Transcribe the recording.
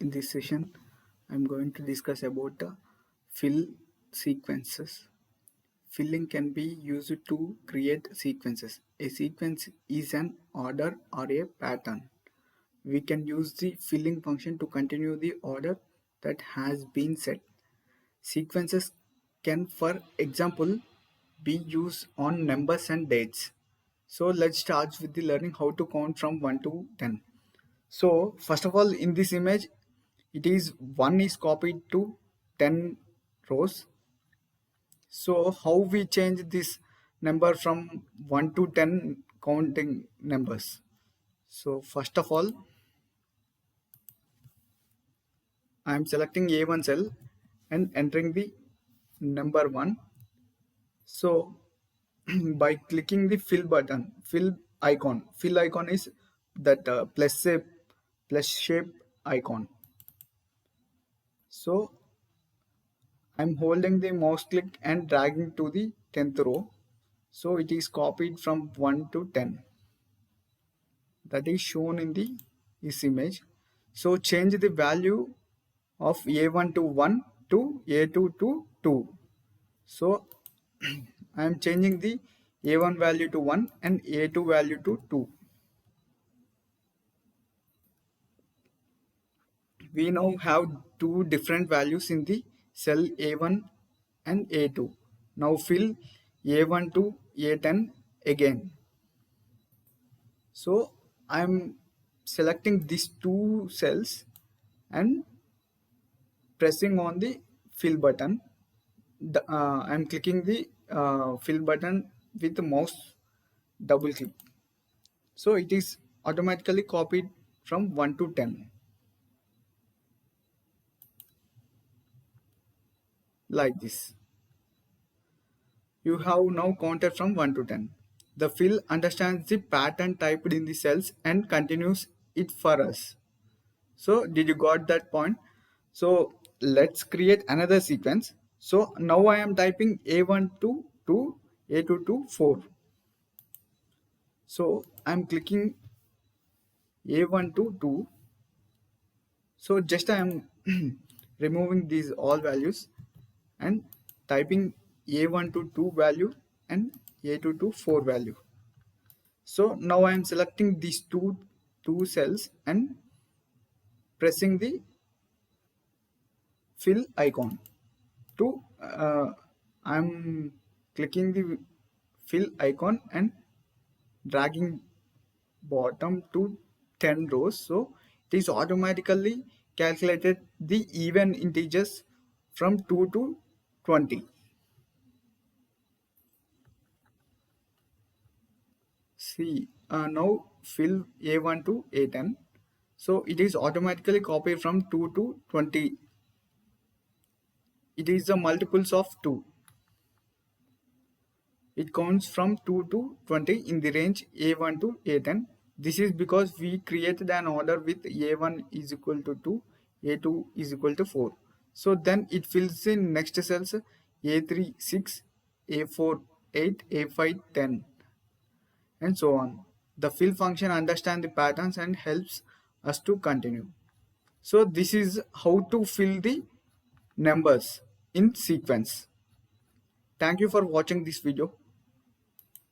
In this session, I'm going to discuss about fill sequences. Filling can be used to create sequences. A sequence is an order or a pattern. We can use the filling function to continue the order that has been set. Sequences can, for example, be used on numbers and dates. So let's start with the learning how to count from 1 to 10. So first of all, in this image, it is 1 is copied to 10 rows. So how we change this number from 1 to 10 counting numbers? So first of all, I am selecting A1 cell and entering the number 1. So by clicking the fill button, fill icon is that plus shape icon. So I'm holding the mouse click and dragging to the 10th row. So it is copied from 1 to 10. That is shown in this image. So change the value of A1 to 1 to A2 to 2. So I am changing the A1 value to 1 and A2 value to 2. We now have two different values in the cell A1 and A2. Now fill A1 to A10 again. So I'm selecting these two cells and pressing on the fill button. I'm clicking the fill button with the mouse double click. So it is automatically copied from 1 to 10 like this. You have now counted from 1 to 10. The fill understands the pattern typed in the cells and continues it for us. So did you got that point? So let's create another sequence. So now I am typing A1 to 2, A2 to 4. So I'm clicking A1 to 2. So just I am removing these all values and typing A1 to 2 value and A2 to 4 value. So now I am selecting these two cells and pressing the fill icon to I'm clicking the fill icon and dragging bottom to 10 rows. So it is automatically calculated the even integers from 2 to 20. See, now fill A1 to A10. So it is automatically copied from 2 to 20. It is the multiples of 2. It counts from 2 to 20 in the range A1 to A10. This is because we created an order with A1 is equal to 2, A2 is equal to 4. So then it fills in next cells A3 6, A4 8, A5 10 and so on. The fill function understands the patterns and helps us to continue. So this is how to fill the numbers in sequence. Thank you for watching this video.